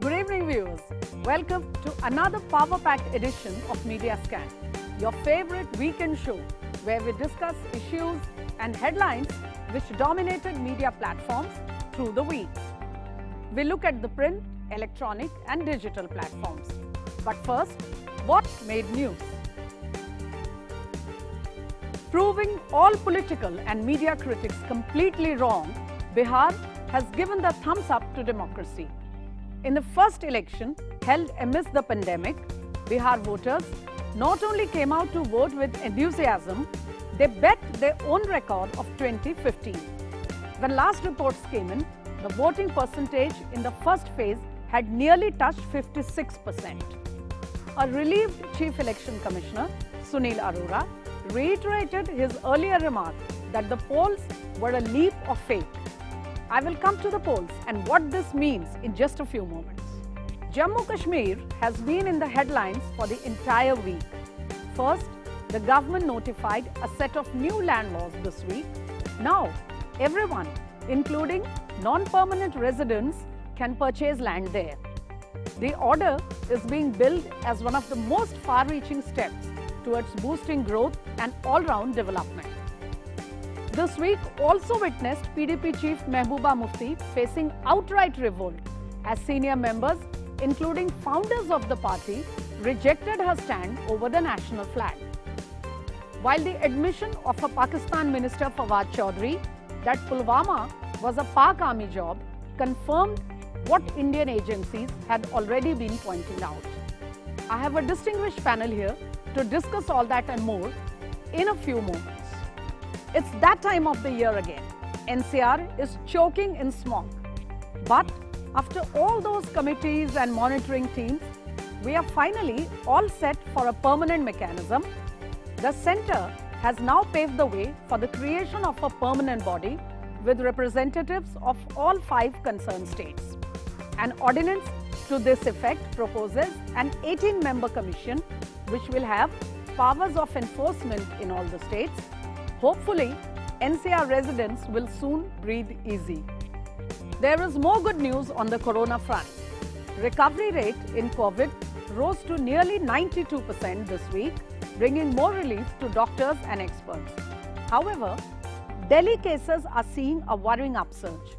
Good evening, viewers. Welcome to another power-packed edition of Media Scan, your favorite weekend show where we discuss issues and headlines which dominated media platforms through the week. We look at the print, electronic and digital platforms. But first, what made news? Proving all political and media critics completely wrong, Bihar has given the thumbs up to democracy. In the first election held amidst the pandemic, Bihar voters not only came out to vote with enthusiasm, they bet their own record of 2015. When last reports came in, the voting percentage in the first phase had nearly touched 56%. A relieved Chief Election Commissioner, Sunil Arora, reiterated his earlier remark that the polls were a leap of faith. I will come to the polls and what this means in just a few moments. Jammu Kashmir has been in the headlines for the entire week. First, the government notified a set of new land laws this week. Now, everyone, including non-permanent residents, can purchase land there. The order is being billed as one of the most far-reaching steps towards boosting growth and all-round development. This week also witnessed PDP chief Mehbooba Mufti facing outright revolt as senior members, including founders of the party, rejected her stand over the national flag. While the admission of a Pakistan minister Fawad Chaudhry that Pulwama was a Pak army job confirmed what Indian agencies had already been pointing out. I have a distinguished panel here to discuss all that and more in a few moments. It's that time of the year again. NCR is choking in smog. But after all those committees and monitoring teams, we are finally all set for a permanent mechanism. The centre has now paved the way for the creation of a permanent body with representatives of all 5 concerned states. An ordinance to this effect proposes an 18-member commission which will have powers of enforcement in all the states. Hopefully, NCR residents will soon breathe easy. There is more good news on the corona front. Recovery rate in COVID rose to nearly 92% this week, bringing more relief to doctors and experts. However, Delhi cases are seeing a worrying upsurge.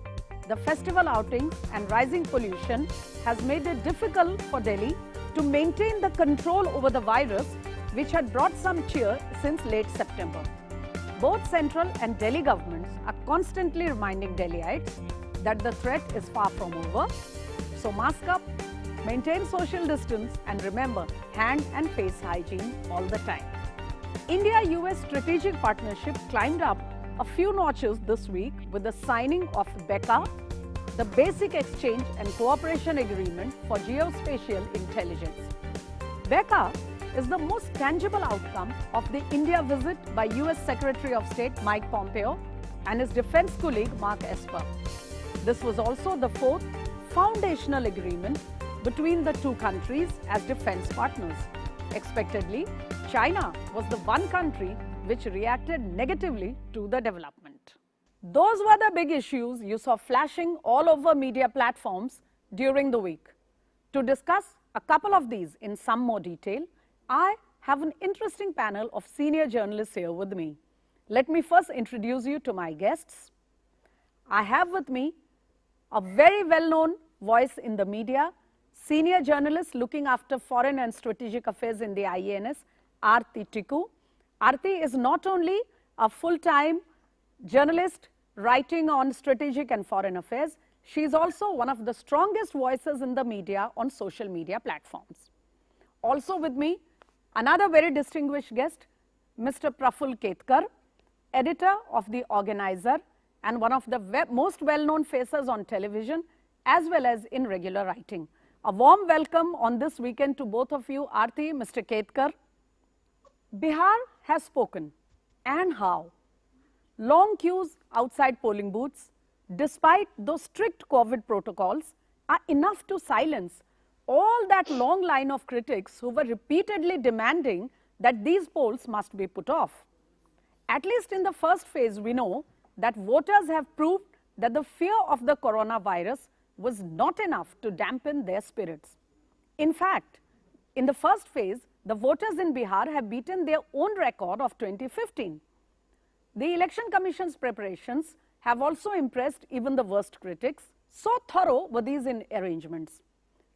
The festival outings and rising pollution has made it difficult for Delhi to maintain the control over the virus, which had brought some cheer since late September. Both central and Delhi governments are constantly reminding Delhiites that the threat is far from over. So mask up, maintain social distance and remember hand and face hygiene all the time. India-US strategic partnership climbed up a few notches this week with the signing of BECA, the Basic Exchange and Cooperation Agreement for Geospatial Intelligence. BECA is the most tangible outcome of the India visit by US Secretary of State Mike Pompeo and his defense colleague Mark Esper. This was also the 4th foundational agreement between the two countries as defense partners. Expectedly, China was the one country which reacted negatively to the development. Those were the big issues you saw flashing all over media platforms during the week. To discuss a couple of these in some more detail, I have an interesting panel of senior journalists here with me. Let me first introduce you to my guests. I have with me a very well-known voice in the media, senior journalist looking after foreign and strategic affairs in the IANS, Aarti Tikku. Aarti is not only a full-time journalist writing on strategic and foreign affairs, she is also one of the strongest voices in the media on social media platforms. Also with me, another very distinguished guest, Mr. Praful Ketkar, editor of The Organizer and one of the most well-known faces on television as well as in regular writing. A warm welcome on this weekend to both of you, Aarti, Mr. Ketkar. Bihar has spoken, and how? Long queues outside polling booths, despite those strict COVID protocols, are enough to silence all that long line of critics who were repeatedly demanding that these polls must be put off. At least in the first phase, we know that voters have proved that the fear of the coronavirus was not enough to dampen their spirits. In fact, in the first phase, the voters in Bihar have beaten their own record of 2015. The Election Commission's preparations have also impressed even the worst critics. So thorough were these arrangements.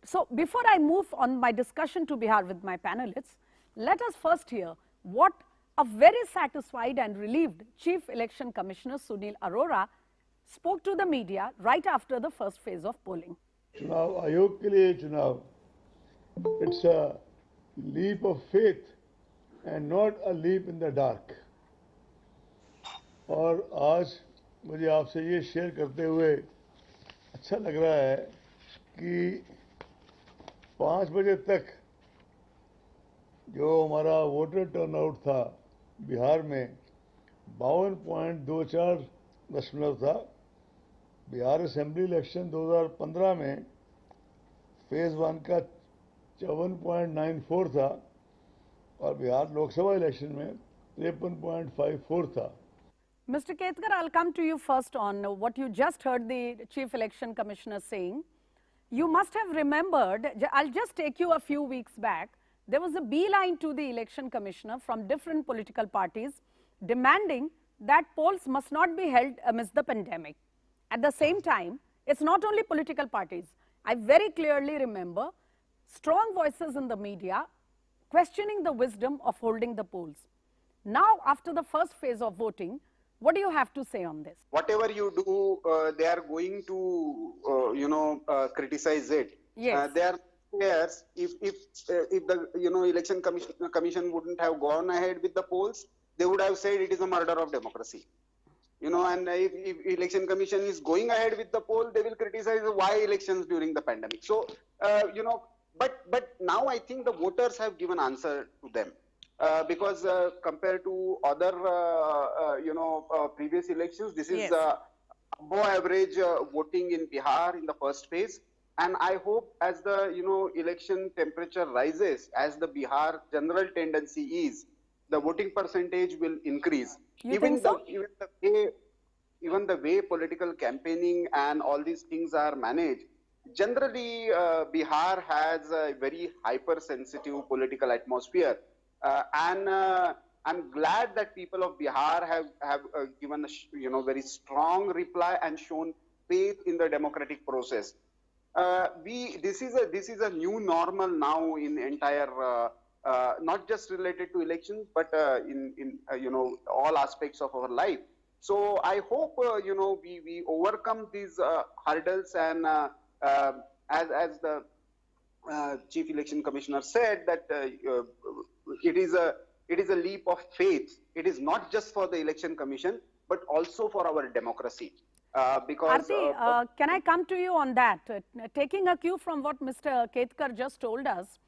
So before I move on my discussion to Bihar with my panelists, let us first hear what a very satisfied and relieved Chief Election Commissioner Sunil Arora spoke to the media right after the first phase of polling. चुनाव आयोग के लिए चुनाव, it's a leap of faith and not a leap in the dark. और आज मुझे आपसे ये शेयर करते हुए अच्छा लग रहा है कि 5 बजे तक जो हमारा वोटर टर्नआउट था बिहार में 52.24% था। बिहार असेंबली इलेक्शन 2015 में फेज 1 का 54.94 था और बिहार लोकसभा इलेक्शन में 53.54 था। Mr. Ketkar, I'll come to you first on what you just heard the Chief Election Commissioner saying. You must have remembered, I'll just take you a few weeks back, there was a beeline to the Election Commissioner from different political parties demanding that polls must not be held amidst the pandemic. At the same time, it's not only political parties. I very clearly remember strong voices in the media questioning the wisdom of holding the polls. Now, after the first phase of voting, what do you have to say on this? Whatever you do, they are going to, criticize it. Yes. They are players. If the election commission wouldn't have gone ahead with the polls, they would have said it is a murder of democracy. And if election commission is going ahead with the poll, they will criticize why elections during the pandemic. So, but now I think the voters have given answer to them. Because compared to other, previous elections, this is above average voting in Bihar in the first phase. And I hope as the, election temperature rises, as the Bihar general tendency is, the voting percentage will increase. Even the way political campaigning and all these things are managed, generally Bihar has a very hypersensitive political atmosphere. And I'm glad that people of Bihar have given a very strong reply and shown faith in the democratic process. This is a new normal now in entire not just related to elections, but in all aspects of our life. So I hope we overcome these hurdles, and as the Chief Election Commissioner said, that it is a leap of faith. It is not just for the Election Commission, but also for our democracy. Because Aarti, can I come to you on that? Taking a cue from what Mr. Ketkar just told us,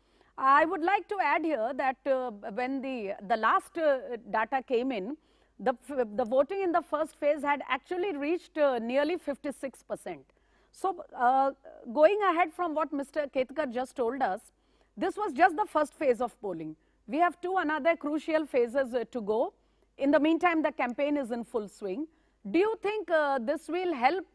I would like to add here that when the last data came in, the voting in the first phase had actually reached nearly 56%. So going ahead from what Mr. Ketkar just told us, this was just the first phase of polling. We have two another crucial phases to go. In the meantime, the campaign is in full swing. Do you think this will help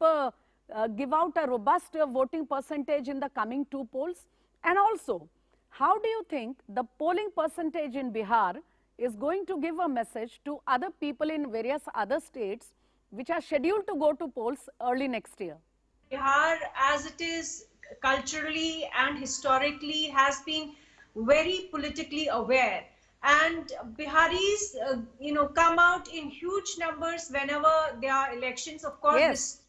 give out a robust voting percentage in the coming two polls? And also, how do you think the polling percentage in Bihar is going to give a message to other people in various other states which are scheduled to go to polls early next year? Bihar, as it is culturally and historically, has been very politically aware. And Biharis, come out in huge numbers whenever there are elections. Of course, this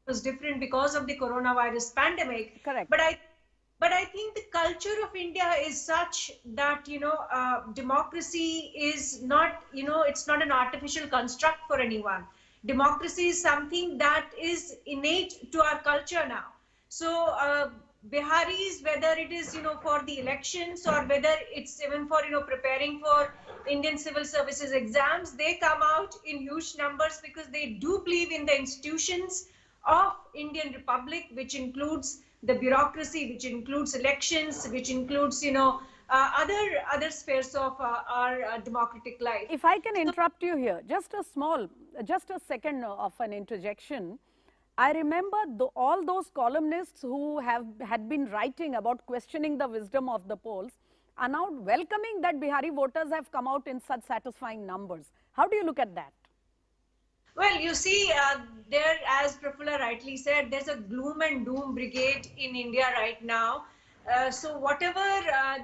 was different because of the coronavirus pandemic. Correct. But I think the culture of India is such that, democracy is not, it's not an artificial construct for anyone. Democracy is something that is innate to our culture now. So Biharis, whether it is, for the elections or whether it's even for, preparing for Indian civil services exams, they come out in huge numbers because they do believe in the institutions of Indian Republic, which includes the bureaucracy, which includes elections, which includes, other spheres of our democratic life. If I can interrupt you here, just a second of an interjection. I remember all those columnists who had been writing about questioning the wisdom of the polls are now welcoming that Bihari voters have come out in such satisfying numbers. How do you look at that? Well, you see, there, as Prafulla rightly said, there's a gloom and doom brigade in India right now. So whatever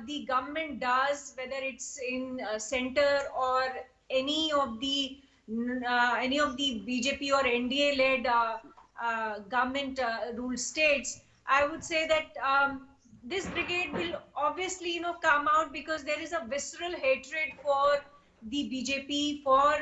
the government does, whether it's in center or any of the BJP or NDA-led government ruled states, I would say that this brigade will obviously, come out because there is a visceral hatred for the BJP, for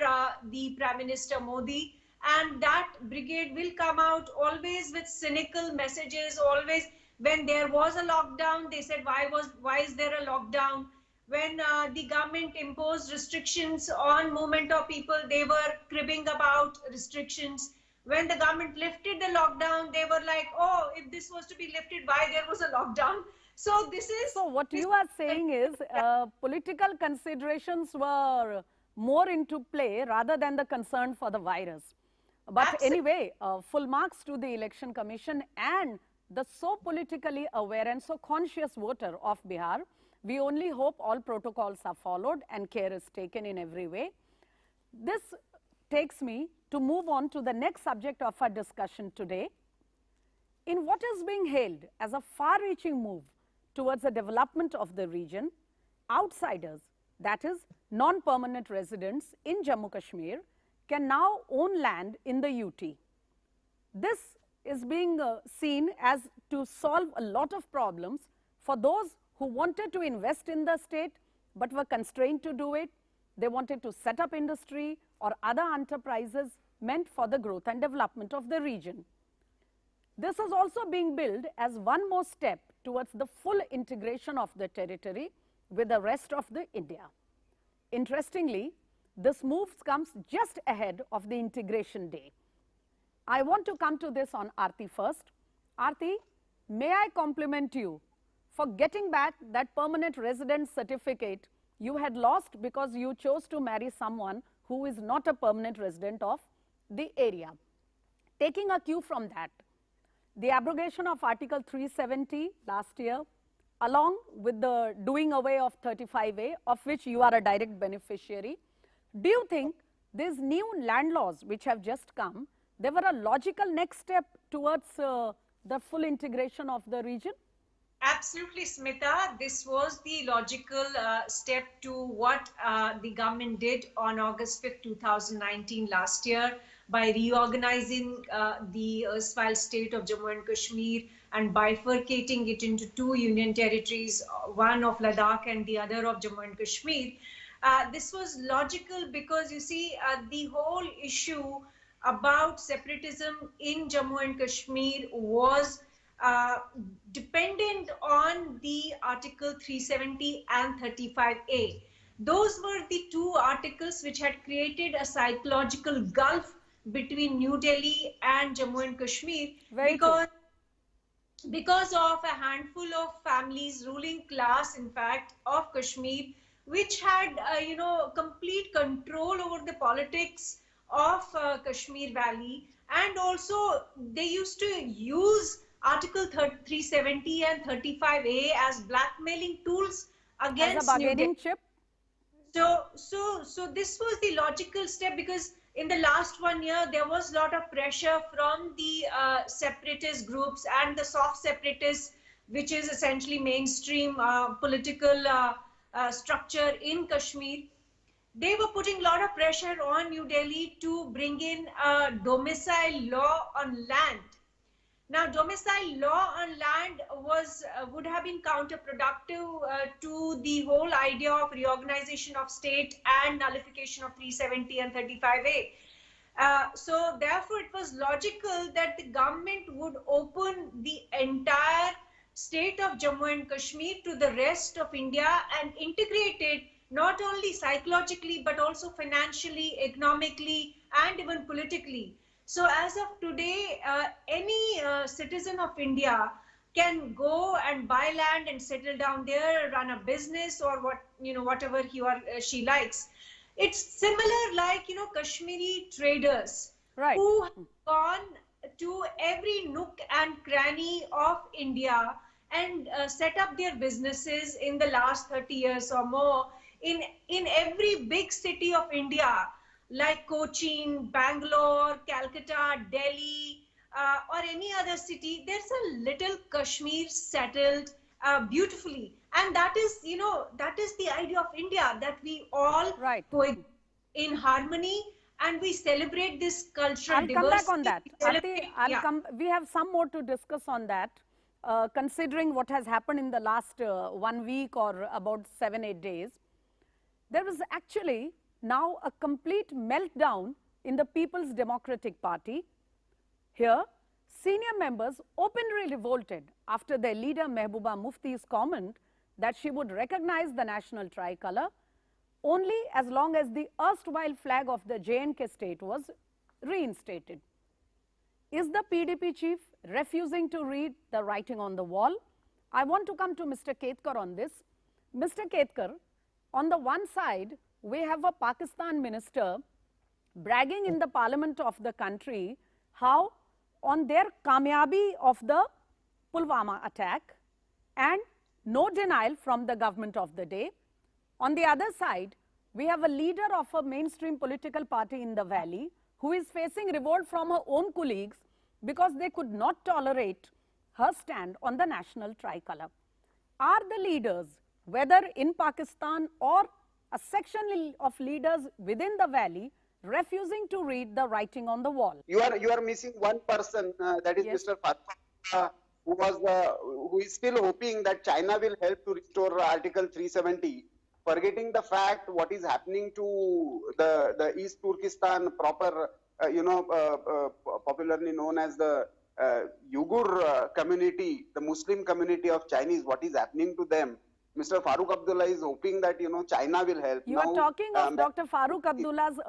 the Prime Minister Modi, and that brigade will come out always with cynical messages. Always, when there was a lockdown, they said, why is there a lockdown? When the government imposed restrictions on movement of people, they were cribbing about restrictions. When the government lifted the lockdown, they were like, oh, if this was to be lifted, why there was a lockdown? So this is... So what you are saying is political considerations were more into play rather than the concern for the virus. But Absolutely. Anyway, full marks to the Election Commission and the so politically aware and so conscious voter of Bihar. We only hope all protocols are followed and care is taken in every way. This takes me to move on to the next subject of our discussion today. In what is being hailed as a far-reaching move towards the development of the region, outsiders, that is, non-permanent residents in Jammu Kashmir, can now own land in the UT. This is being seen as to solve a lot of problems for those who wanted to invest in the state but were constrained to do it. They wanted to set up industry or other enterprises meant for the growth and development of the region. This is also being billed as one more step towards the full integration of the territory with the rest of the India. Interestingly, this move comes just ahead of the integration day. I want to come to this on Aarti first. Aarti, may I compliment you for getting back that permanent residence certificate you had lost because you chose to marry someone who is not a permanent resident of the area. Taking a cue from that, the abrogation of Article 370 last year, along with the doing away of 35A, of which you are a direct beneficiary, do you think these new land laws which have just come, they were a logical next step towards the full integration of the region? Absolutely, Smita. This was the logical step to what the government did on August 5th, 2019 last year by reorganizing the erstwhile state of Jammu and Kashmir and bifurcating it into two union territories, one of Ladakh and the other of Jammu and Kashmir. This was logical because you see the whole issue about separatism in Jammu and Kashmir was dependent on the Article 370 and 35A. Those were the two articles which had created a psychological gulf between New Delhi and Jammu and Kashmir because of a handful of families, ruling class in fact, of Kashmir, which had complete control over the politics of Kashmir Valley, and also they used to use Article 370 and 35A as blackmailing tools against as a bargaining chip. So this was the logical step because in the last 1 year there was a lot of pressure from the separatist groups and the soft separatists, which is essentially mainstream political structure in Kashmir. They were putting a lot of pressure on New Delhi to bring in a domicile law on land. Now, domicile law on land would have been counterproductive to the whole idea of reorganization of state and nullification of 370 and 35A. So therefore, it was logical that the government would open the entire state of Jammu and Kashmir to the rest of India and integrate it not only psychologically but also financially, economically, and even politically. So as of today, any citizen of India can go and buy land and settle down there, run a business or whatever he or she likes. It's similar like, Kashmiri traders right, who have gone to every nook and cranny of India and set up their businesses in the last 30 years or more in every big city of India, like Cochin, Bangalore, Calcutta, Delhi, or any other city. There's a little Kashmir settled beautifully, and that is, that is the idea of India, that we all Right. coexist in harmony and we celebrate this cultural I'll come back on diversity. that. We Aarti, celebrate- I'll yeah. come. We have some more to discuss on that, considering what has happened in the last 1 week or about 7-8 days. There was actually now a complete meltdown in the People's Democratic Party. Here, senior members openly revolted after their leader Mehbooba Mufti's comment that she would recognize the national tricolour only as long as the erstwhile flag of the J&K state was reinstated. Is the PDP chief refusing to read the writing on the wall? I want to come to Mr. Ketkar on this. Mr. Ketkar, on the one side, we have a Pakistan minister bragging in the parliament of the country how on their kamyabi of the Pulwama attack and no denial from the government of the day. On the other side, we have a leader of a mainstream political party in the valley who is facing revolt from her own colleagues because they could not tolerate her stand on the national tricolour. Are the leaders, whether in Pakistan or a section of leaders within the valley, refusing to read the writing on the wall? You are missing one person, that is Yes. Mr. Farooq, who is still hoping that China will help to restore Article 370, forgetting the fact what is happening to the East Turkestan proper, popularly known as the Uyghur community, the Muslim community of Chinese. What is happening to them? Mr. Farooq Abdullah is hoping that China will help. You are talking of Dr. Farooq Abdullah's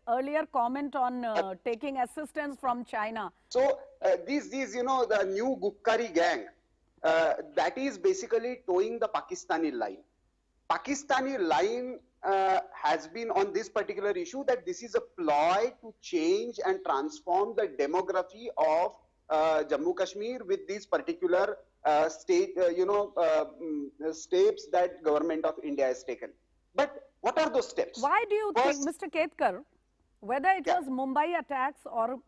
earlier comment on taking assistance from China. So these the new Gukkari gang, that is basically towing the Pakistani line. Pakistani line has been on this particular issue that this is a ploy to change and transform the demography of Jammu Kashmir with these particular steps that government of India has taken. But what are those steps? Why do you First- think, Mr. Ketkar, whether it Yeah. was Mumbai attacks or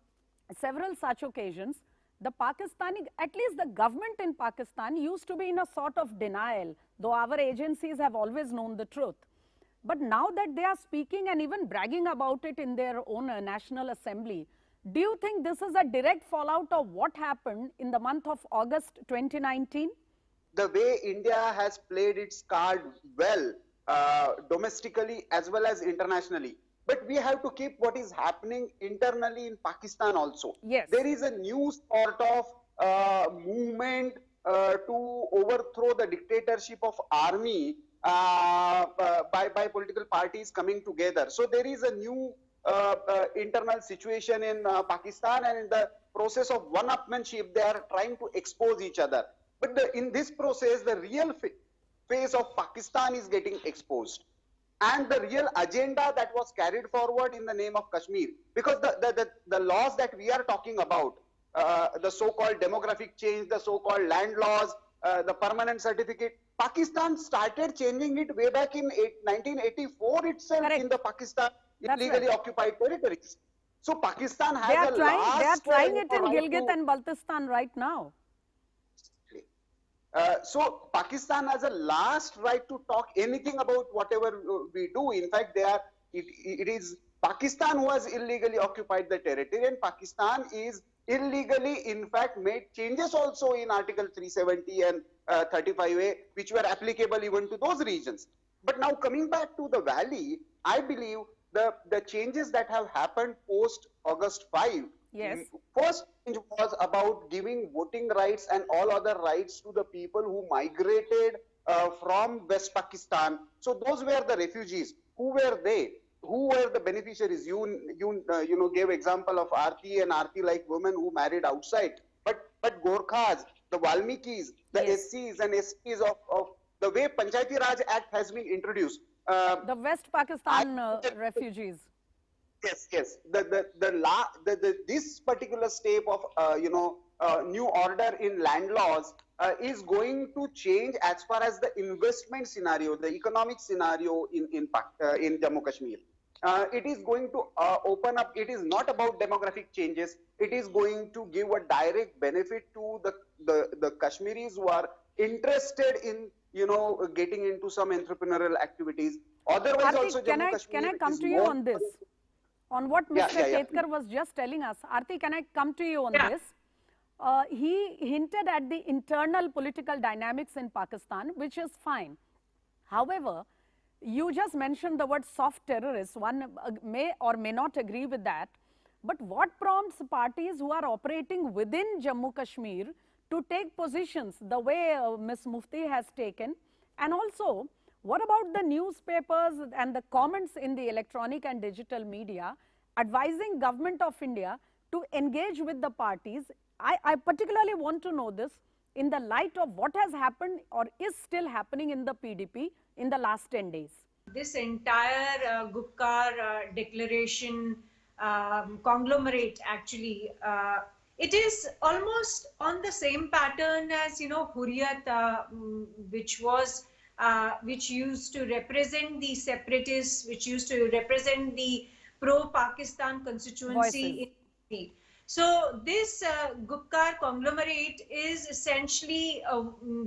several such occasions, the Pakistani, at least the government in Pakistan used to be in a sort of denial, though our agencies have always known the truth. But now that they are speaking and even bragging about it in their own National Assembly, do you think this is a direct fallout of what happened in the month of August 2019? The way India has played its card well, domestically as well as internationally. But we have to keep what is happening internally in Pakistan also. Yes. There is a new sort of movement to overthrow the dictatorship of army by political parties coming together. So there is a new internal situation in Pakistan, and in the process of one-upmanship, they are trying to expose each other. But in this process, the real face of Pakistan is getting exposed. And the real agenda that was carried forward in the name of Kashmir. Because the laws that we are talking about, the so-called demographic change, the so-called land laws, the permanent certificate, Pakistan started changing it way back in 1984 itself. Correct. In the Pakistan That's illegally right. occupied territories. So Pakistan has They are a trying it in right Gilgit to- and Baltistan right now. So Pakistan has a last right to talk anything about whatever we do. In fact, it is Pakistan who has illegally occupied the territory, and Pakistan is illegally, in fact, made changes also in Article 370 and 35A, which were applicable even to those regions. But now coming back to the valley, I believe the changes that have happened post August 5. Yes. First change was about giving voting rights and all other rights to the people who migrated from West Pakistan. So those were the refugees. Who were they? Who were the beneficiaries? You gave example of Aarti and Aarti-like women who married outside. But Gorkhas, the Valmikis, the Yes. SCs and SPs of the way Panchayati Raj Act has been introduced. The West Pakistan refugees. Yes. This particular step of new order in land laws is going to change as far as the investment scenario, the economic scenario in Jammu Kashmir. It is going to open up. It is not about demographic changes. It is going to give a direct benefit to the Kashmiris who are interested in getting into some entrepreneurial activities. Otherwise, also Arti, Jammu Kashmir can I come is to you more on this? On what Yeah, Mr. yeah. Ketkar was just telling us. Arti, can I come to you on Yeah. this? He hinted at the internal political dynamics in Pakistan, which is fine. However, you just mentioned the word soft terrorists. One may or may not agree with that. But what prompts parties who are operating within Jammu Kashmir to take positions the way Ms. Mufti has taken? And also, what about the newspapers and the comments in the electronic and digital media advising Government of India to engage with the parties? I particularly want to know this in the light of what has happened or is still happening in the PDP in the last 10 days. This entire Gupkar declaration conglomerate, actually, it is almost on the same pattern as Hurriyat, which used to represent the separatists, which used to represent the pro-Pakistan constituency in. So this Gupkar conglomerate is essentially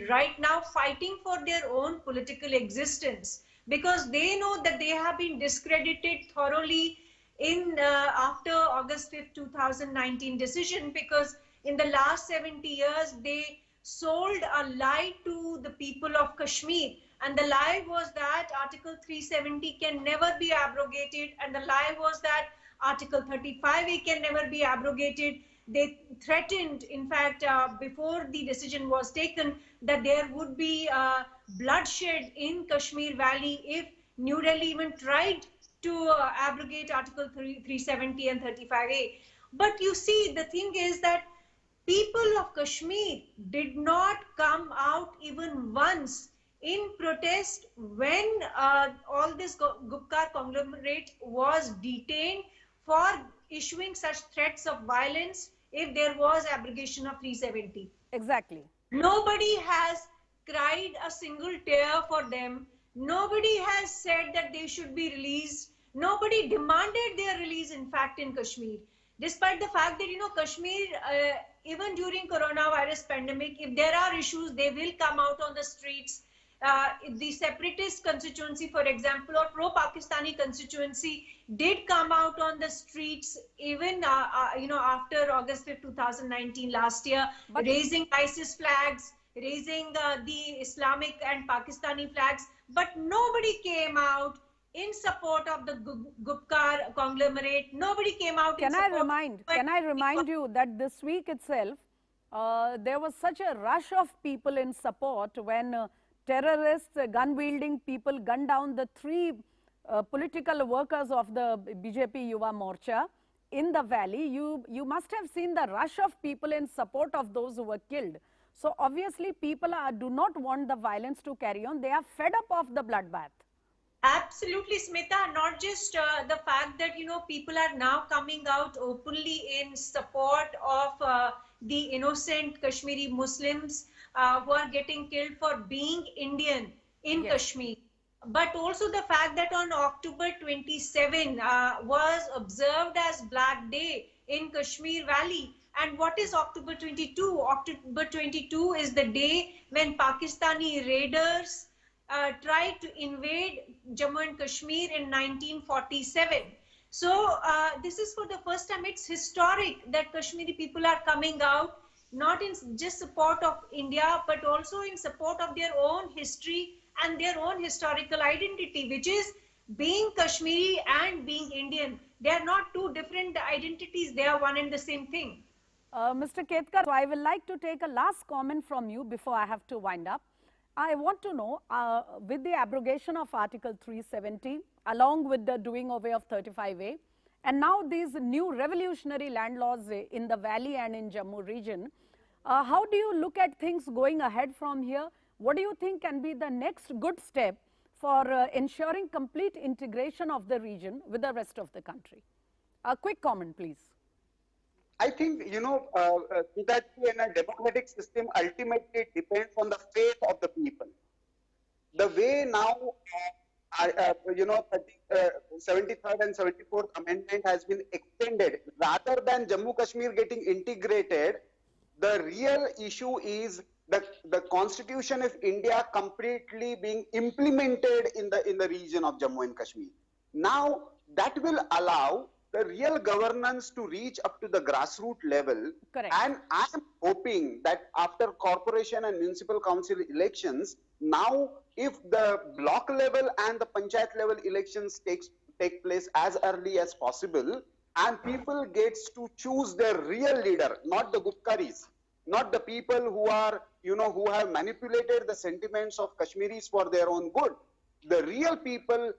right now fighting for their own political existence, because they know that they have been discredited thoroughly in after August 5th, 2019 decision, because in the last 70 years they sold a lie to the people of Kashmir, and the lie was that Article 370 can never be abrogated, and the lie was that Article 35A can never be abrogated. They threatened, in fact, before the decision was taken, that there would be bloodshed in Kashmir Valley if New Delhi even tried to abrogate Article 370 and 35A. But you see, the thing is that people of Kashmir did not come out even once in protest when all this Gupkar conglomerate was detained for issuing such threats of violence if there was abrogation of 370. Exactly. Nobody has cried a single tear for them. Nobody has said that they should be released. Nobody demanded their release, in fact, in Kashmir. Despite the fact that, Kashmir, even during coronavirus pandemic, if there are issues, they will come out on the streets. The separatist constituency, for example, or pro-Pakistani constituency did come out on the streets even after August 5th, 2019 last year, raising ISIS flags, raising the Islamic and Pakistani flags, but nobody came out in support of the Gupkar conglomerate. Nobody came out. Can I remind you that this week itself there was such a rush of people in support when terrorists, gun-wielding people gunned down the 3 political workers of the BJP Yuva Morcha in the valley. You must have seen the rush of people in support of those who were killed. So obviously people do not want the violence to carry on. They are fed up of the bloodbath. Absolutely, Smita. Not just the fact that, people are now coming out openly in support of the innocent Kashmiri Muslims who are getting killed for being Indian in Kashmir. But also the fact that on October 27 was observed as Black Day in Kashmir Valley. And what is October 22? October 22 is the day when Pakistani raiders tried to invade Jammu and Kashmir in 1947. So this is for the first time. It's historic that Kashmiri people are coming out, not in just support of India, but also in support of their own history and their own historical identity, which is being Kashmiri and being Indian. They are not two different identities. They are one and the same thing. Mr. Ketkar, so I would like to take a last comment from you before I have to wind up. I want to know, with the abrogation of Article 370, along with the doing away of 35A, and now these new revolutionary land laws in the valley and in Jammu region, how do you look at things going ahead from here? What do you think can be the next good step for ensuring complete integration of the region with the rest of the country? A quick comment, please. I think, that in a democratic system ultimately depends on the faith of the people. The way now, 73rd and 74th Amendment has been extended, rather than Jammu Kashmir getting integrated, the real issue is the Constitution of India completely being implemented in the region of Jammu and Kashmir. Now, that will allow the real governance to reach up to the grassroots level. Correct. And I am hoping that after corporation and municipal council elections, now if the block level and the panchayat level elections take place as early as possible, and people gets to choose their real leader, not the Gupkaris, not the people who are, who have manipulated the sentiments of Kashmiris for their own good. The real people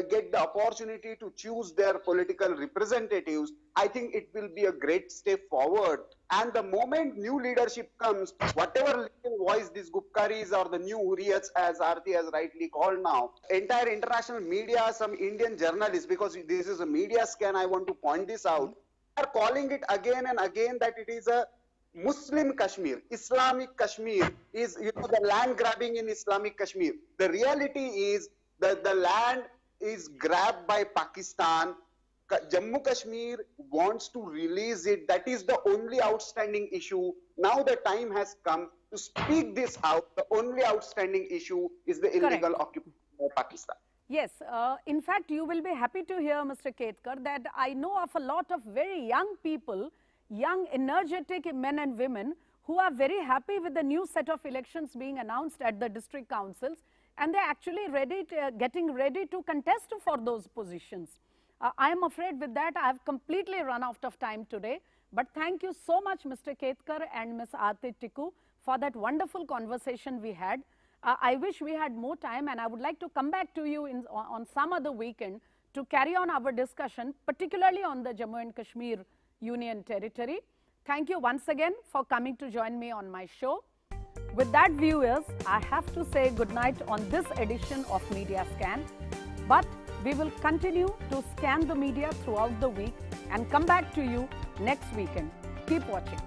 get the opportunity to choose their political representatives. I think it will be a great step forward. And the moment new leadership comes, whatever little voice these Gupkaris or the new Hurriyats, as Aarti has rightly called now, entire international media, some Indian journalists, because this is a media scan, I want to point this out, are calling it again and again that it is a Muslim Kashmir, Islamic Kashmir is, the land grabbing in Islamic Kashmir. The reality is that the land is grabbed by Pakistan. Jammu Kashmir wants to release it. That is the only outstanding issue. Now the time has come to speak this out. The only outstanding issue is the illegal occupation by Pakistan. Yes, in fact, you will be happy to hear, Mr. Ketkar, that I know of a lot of very young people, young, energetic men and women who are very happy with the new set of elections being announced at the district councils, and they're actually getting ready to contest for those positions. I am afraid with that I have completely run out of time today, but thank you so much, Mr. Ketkar and Ms. Aarti Tikku, for that wonderful conversation we had. I wish we had more time, and I would like to come back to you on some other weekend to carry on our discussion, particularly on the Jammu and Kashmir Union Territory. Thank you once again for coming to join me on my show. With that, viewers, I have to say good night on this edition of Media Scan. But we will continue to scan the media throughout the week and come back to you next weekend. Keep watching.